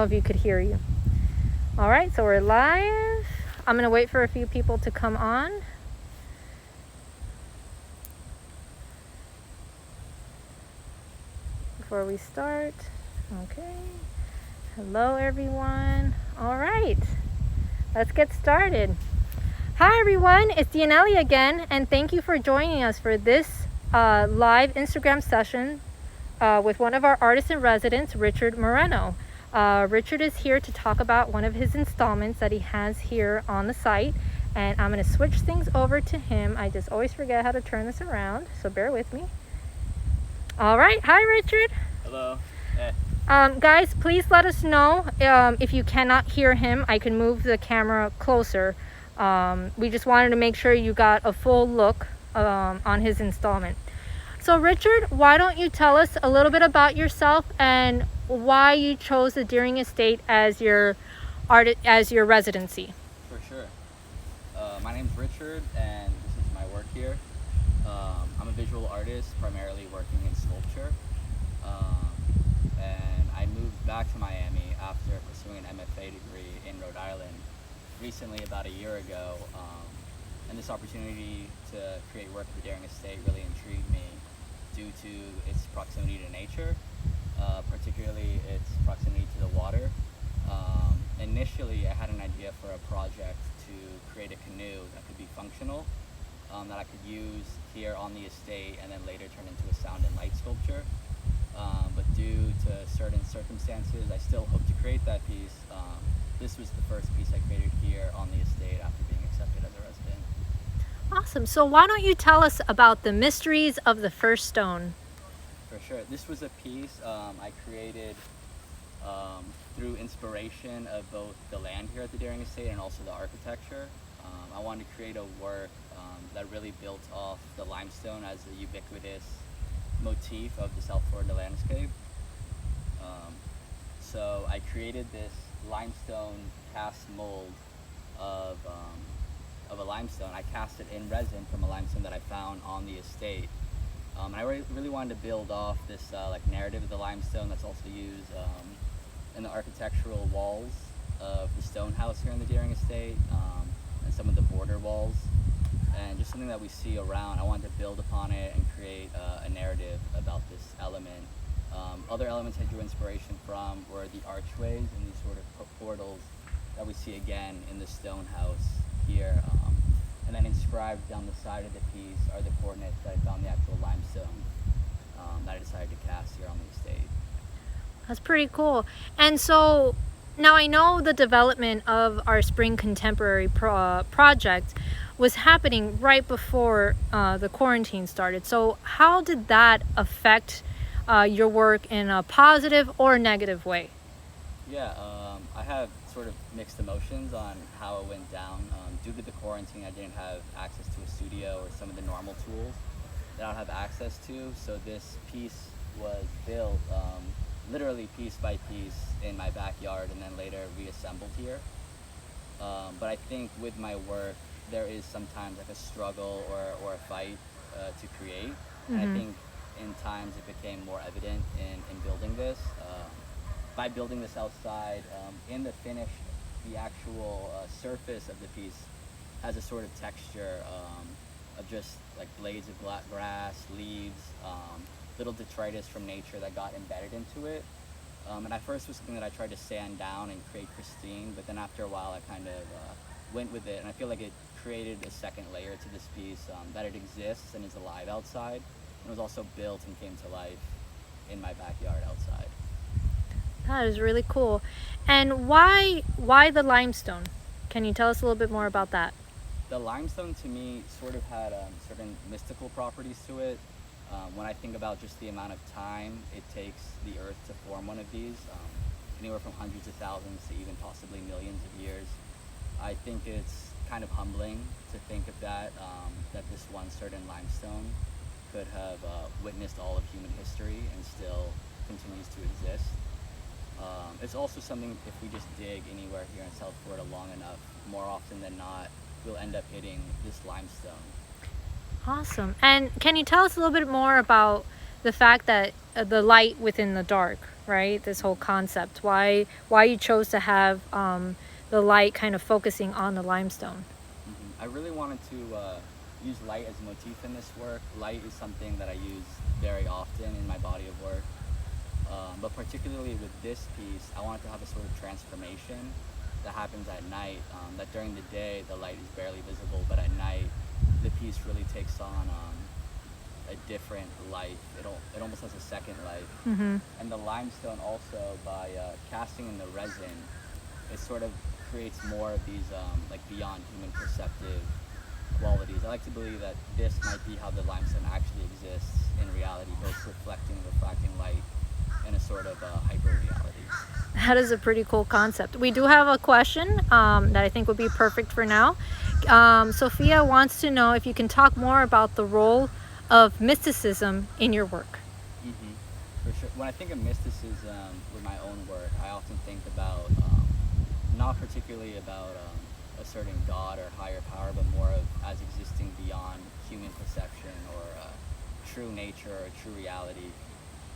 If you could hear you. All right, so we're live. I'm gonna wait for a few people to come on. Before we start. Okay. Hello everyone. All right, let's get started. Hi everyone, it's Dianelli again, and thank you for joining us for this live Instagram session with one of our artists in residence, Richard Moreno. Richard is here to talk about one of his installments that he has here on the site, and I'm going to switch things over to him. I just always forget how to turn this around, so bear with me. All right, hi Richard. Hello. Hey. Guys, please let us know if you cannot hear him. I can move the camera closer. We just wanted to make sure you got a full look on his installment. So Richard, why don't you tell us a little bit about yourself and why you chose the Deering Estate as your residency? For sure. My name's Richard, and this is my work here. I'm a visual artist, primarily working in sculpture. And I moved back to Miami after pursuing an MFA degree in Rhode Island recently, about a year ago. And this opportunity to create work at the Deering Estate really intrigued me due to its proximity to nature, particularly its proximity to the water. Initially, I had an idea for a project to create a canoe that could be functional, that I could use here on the estate and then later turn into a sound and light sculpture. But due to certain circumstances, I still hope to create that piece. This was the first piece I created here on the estate after being accepted as a resident. Awesome. So why don't you tell us about the mysteries of the first stone? For sure. This was a piece I created through inspiration of both the land here at the Deering Estate and also the architecture. I wanted to create a work that really built off the limestone as a ubiquitous motif of the South Florida landscape. So I created this limestone cast mold of a limestone. I cast it in resin from a limestone that I found on the estate. And I really wanted to build off this like narrative of the limestone that's also used in the architectural walls of the stone house here in the Deering Estate, and some of the border walls, and just something that we see around. I wanted to build upon it and create a narrative about this element. Other elements I drew inspiration from were the archways and these sort of portals that we see again in the stone house here. And then inscribed down the side of the piece are the coordinates that I found the actual limestone that I decided to cast here on the estate. That's pretty cool. And so now I know the development of our Spring Contemporary project was happening right before the quarantine started. So how did that affect your work in a positive or negative way? Yeah, I have sort of mixed emotions on how it went down. Due to the quarantine, I didn't have access to a studio or some of the normal tools that I'll have access to. So this piece was built literally piece by piece in my backyard and then later reassembled here. But I think with my work, there is sometimes like a struggle or a fight to create. Mm-hmm. And I think in times it became more evident in building this. By building this outside, in the finish, the actual surface of the piece has a sort of texture of just like blades of grass, leaves, little detritus from nature that got embedded into it. And at first it was something that I tried to sand down and create pristine, but then after a while I kind of went with it, and I feel like it created a second layer to this piece, that it exists and is alive outside, and it was also built and came to life in my backyard outside. That is really cool. And why the limestone? Can you tell us a little bit more about that? The limestone to me sort of had certain mystical properties to it. When I think about just the amount of time it takes the earth to form one of these, anywhere from hundreds of thousands to even possibly millions of years, I think it's kind of humbling to think of that this one certain limestone could have witnessed all of human history and still continues to exist. It's also something, if we just dig anywhere here in South Florida long enough, more often than not, we'll end up hitting this limestone. Awesome. And can you tell us a little bit more about the fact that the light within the dark, right? This whole concept. Why you chose to have the light kind of focusing on the limestone. I really wanted to use light as a motif in this work. Light is something that I use very often in my body of work. But particularly with this piece, I wanted to have a sort of transformation that happens at night. That during the day, the light is barely visible, but at night, the piece really takes on a different life. It almost has a second life. And the limestone also, by casting in the resin, it sort of creates more of these like beyond human perceptive qualities. I like to believe that this might be how the limestone actually exists in reality, both reflecting and refracting light in a sort of hyper reality. That is a pretty cool concept. We do have a question that I think would be perfect for now. Sophia wants to know if you can talk more about the role of mysticism in your work. For sure. When I think of mysticism with my own work, I often think about not particularly about a certain god or higher power, but more of as existing beyond human perception or true nature or true reality.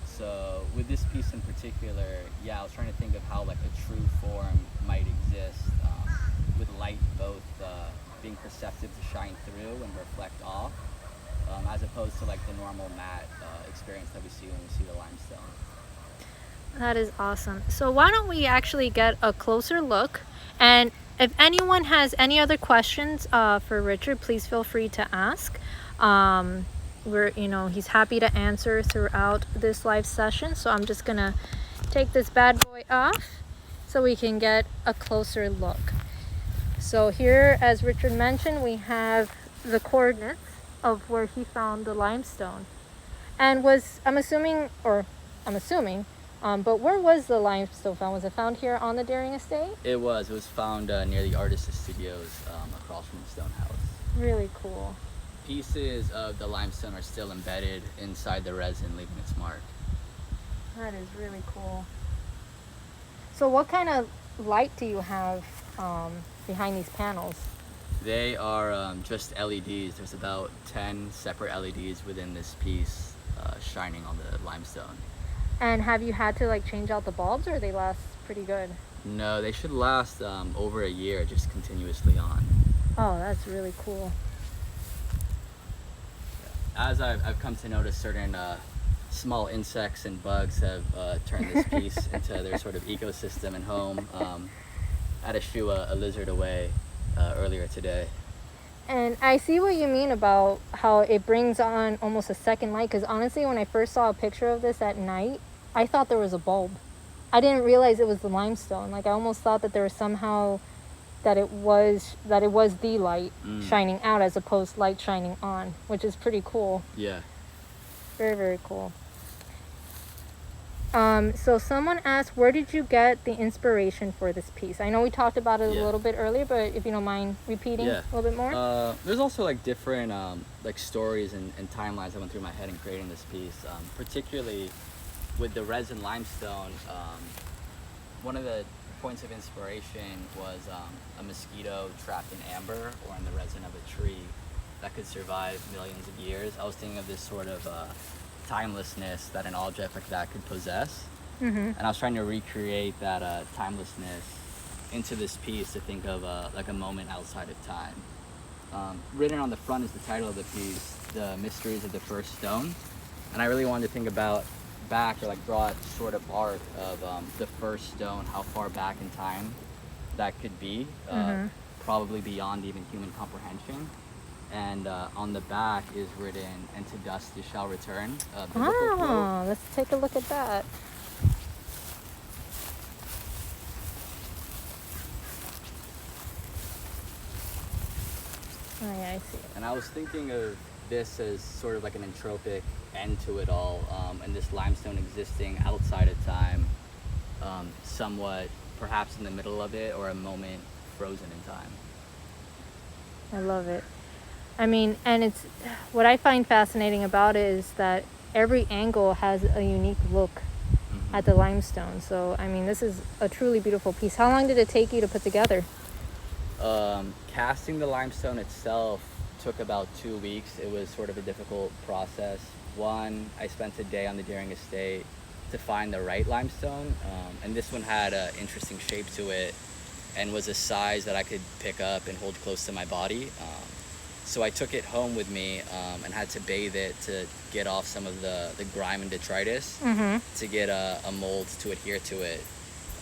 So with this piece in particular, I was trying to think of how like a true form might exist with light both being perceptive to shine through and reflect off, as opposed to like the normal matte experience that we see when we see the limestone. That is awesome. So why don't we actually get a closer look, and if anyone has any other questions for Richard, please feel free to ask. He's happy to answer throughout this live session. So I'm just gonna take this bad boy off so we can get a closer look. So here, as Richard mentioned, we have the coordinates of where he found the limestone, and I'm assuming, but where was the limestone found? Was it found here on the Daring Estate? It was found near the artist's studios across from the stone house. Really cool. Pieces of the limestone are still embedded inside the resin, leaving its mark. That is really cool. So what kind of light do you have behind these panels? They are just LEDs. There's about 10 separate LEDs within this piece shining on the limestone. And have you had to like change out the bulbs, or they last pretty good? No, they should last over a year, just continuously on. Oh, that's really cool. As I've come to notice, certain small insects and bugs have turned this piece into their sort of ecosystem and home. I had to shoo a lizard away earlier today. And I see what you mean about how it brings on almost a second light, because honestly, when I first saw a picture of this at night, I thought there was a bulb. I didn't realize it was the limestone. Like I almost thought that there was somehow that it was the light shining out as opposed to light shining on, which is pretty cool. Yeah. Very, very cool. So someone asked, where did you get the inspiration for this piece? I know we talked about it a little bit earlier, but if you don't mind repeating a little bit more. There's also like different like stories and timelines that went through my head in creating this piece, particularly with the resin limestone. One of the points of inspiration was a mosquito trapped in amber or in the resin of a tree that could survive millions of years. I was thinking of this sort of timelessness that an object like that could possess, and I was trying to recreate that timelessness into this piece to think of like a moment outside of time. Written on the front is the title of the piece, The Mysteries of the First Stone, and I really wanted to think about back, or like draw a sort of arc of the first stone, how far back in time that could be, probably beyond even human comprehension. And on the back is written, "And to dust you shall return." Let's take a look at that. Oh yeah, I see it. And I was thinking of this as sort of like an entropic end to it all, and this limestone existing outside of time, somewhat perhaps in the middle of it, or a moment frozen in time. I love it. I mean, and it's what I find fascinating about it is that every angle has a unique look at the limestone. So, I mean, this is a truly beautiful piece. How long did it take you to put together? Casting the limestone itself took about 2 weeks. It was sort of a difficult process. One, I spent a day on the Deering estate to find the right limestone, and this one had an interesting shape to it and was a size that I could pick up and hold close to my body. So I took it home with me and had to bathe it to get off some of the grime and detritus to get a mold to adhere to it.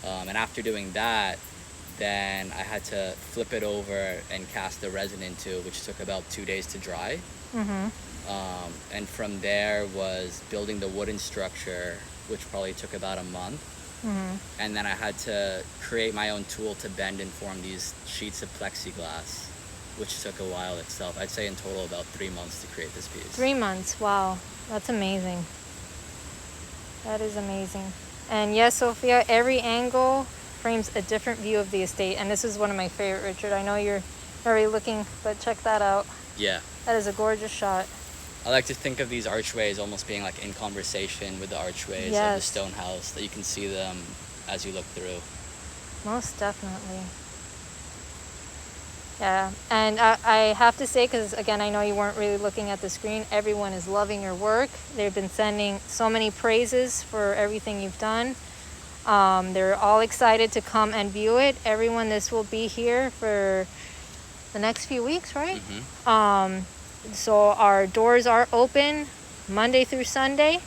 And after doing that, then I had to flip it over and cast the resin into it, which took about 2 days to dry. And from there was building the wooden structure, which probably took about a month. And then I had to create my own tool to bend and form these sheets of plexiglass, which took a while itself. I'd say in total about 3 months to create this piece. 3 months, wow, that's amazing. That is amazing. And yes, Sophia, every angle frames a different view of the estate, and this is one of my favorite, Richard. I know you're already looking, but check that out. Yeah. That is a gorgeous shot. I like to think of these archways almost being like in conversation with the archways of the stone house, that you can see them as you look through. Most definitely. Yeah, and I have to say, because again, I know you weren't really looking at the screen, everyone is loving your work. They've been sending so many praises for everything you've done. They're all excited to come and view it. Everyone, this will be here for the next few weeks, right? So our doors are open Monday through Sunday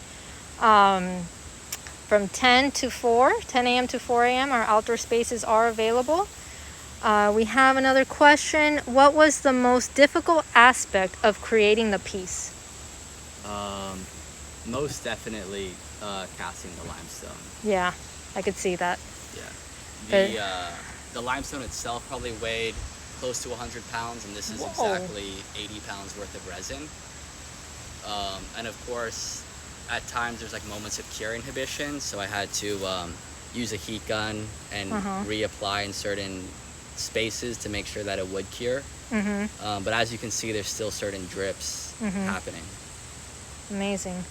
from 10 a.m. to 4 a.m. Our outdoor spaces are available. We have another question. What was the most difficult aspect of creating the piece? Most definitely casting the limestone. Yeah, I could see that. Yeah. The limestone itself probably weighed close to 100 pounds, and this is exactly 80 pounds worth of resin. And of course, at times there's like moments of cure inhibition, so I had to use a heat gun and reapply in certain spaces to make sure that it would cure. But as you can see, there's still certain drips happening. Amazing.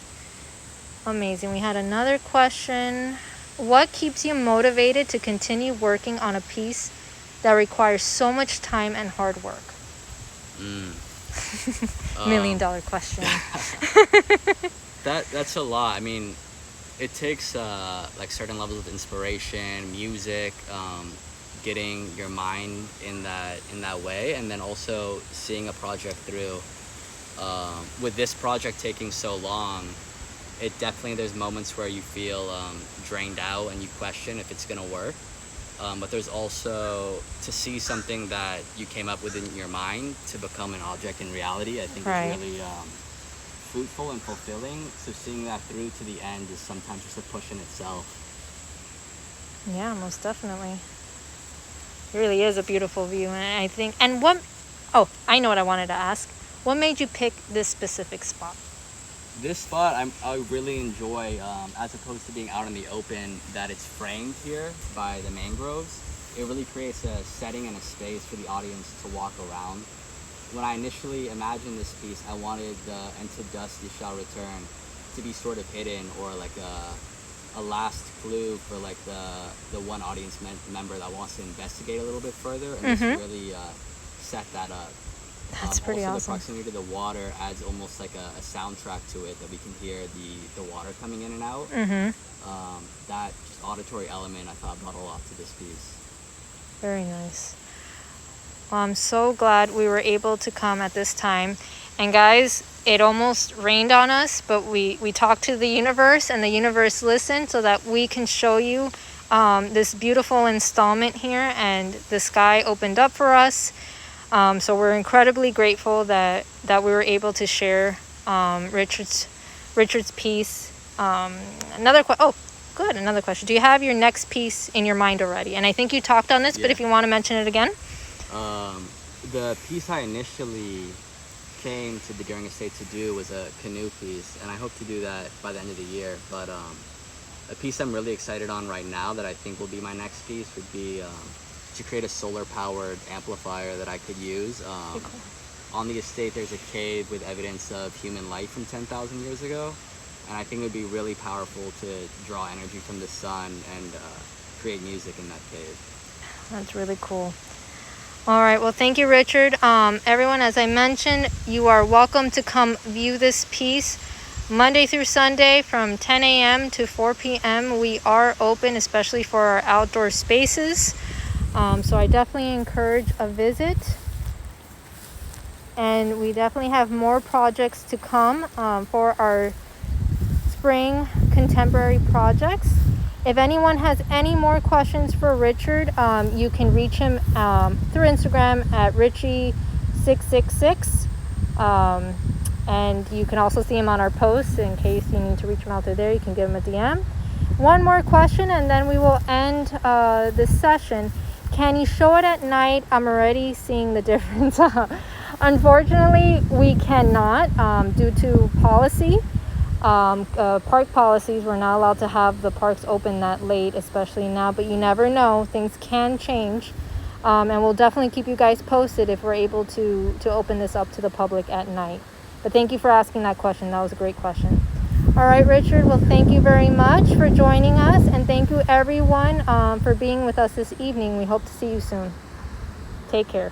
We had another question. What keeps you motivated to continue working on a piece that requires so much time and hard work? $1 million question. That's a lot. I mean, it takes like certain levels of inspiration, music, getting your mind in that way, and then also seeing a project through. With this project taking so long, there's moments where you feel drained out and you question if it's gonna work. But there's also to see something that you came up with in your mind to become an object in reality. I think is really fruitful and fulfilling. So seeing that through to the end is sometimes just a push in itself. Yeah, most definitely. It really is a beautiful view, and I think. And I know what I wanted to ask. What made you pick this specific spot? This spot I really enjoy, as opposed to being out in the open, that it's framed here by the mangroves. It really creates a setting and a space for the audience to walk around. When I initially imagined this piece, I wanted the "And to dust you shall return" to be sort of hidden, or like a last clue for like the one audience member that wants to investigate a little bit further, and this really set that up. That's pretty also, awesome. the proximity to the water adds almost like a soundtrack to it, that we can hear the water coming in and out. That just auditory element I thought brought a lot to this piece. Very nice. Well, I'm so glad we were able to come at this time. And guys, it almost rained on us, but we talked to the universe, and the universe listened so that we can show you this beautiful installment here, and the sky opened up for us. So we're incredibly grateful that we were able to share Richard's piece. Another question. Do you have your next piece in your mind already? And I think you talked on this, but if you want to mention it again. The piece I initially came to the Deering Estate to do was a canoe piece, and I hope to do that by the end of the year. But a piece I'm really excited on right now that I think will be my next piece would be to create a solar-powered amplifier that I could use. On the estate, there's a cave with evidence of human life from 10,000 years ago, and I think it would be really powerful to draw energy from the sun and create music in that cave. That's really cool. All right, well, thank you, Richard. Everyone, as I mentioned, you are welcome to come view this piece. Monday through Sunday from 10 a.m. to 4 p.m. we are open, especially for our outdoor spaces. So I definitely encourage a visit. And we definitely have more projects to come for our spring contemporary projects. If anyone has any more questions for Richard, you can reach him through Instagram at Richie666. And you can also see him on our posts in case you need to reach him out through there. You can give him a DM. One more question and then we will end this session. Can you show it at night? I'm already seeing the difference. Unfortunately, we cannot due to policy. Park policies, we're not allowed to have the parks open that late, especially now, but you never know, things can change. And we'll definitely keep you guys posted if we're able to open this up to the public at night. But thank you for asking that question. That was a great question. All right, Richard, well, thank you very much for joining us, and thank you everyone for being with us this evening. We hope to see you soon. Take care.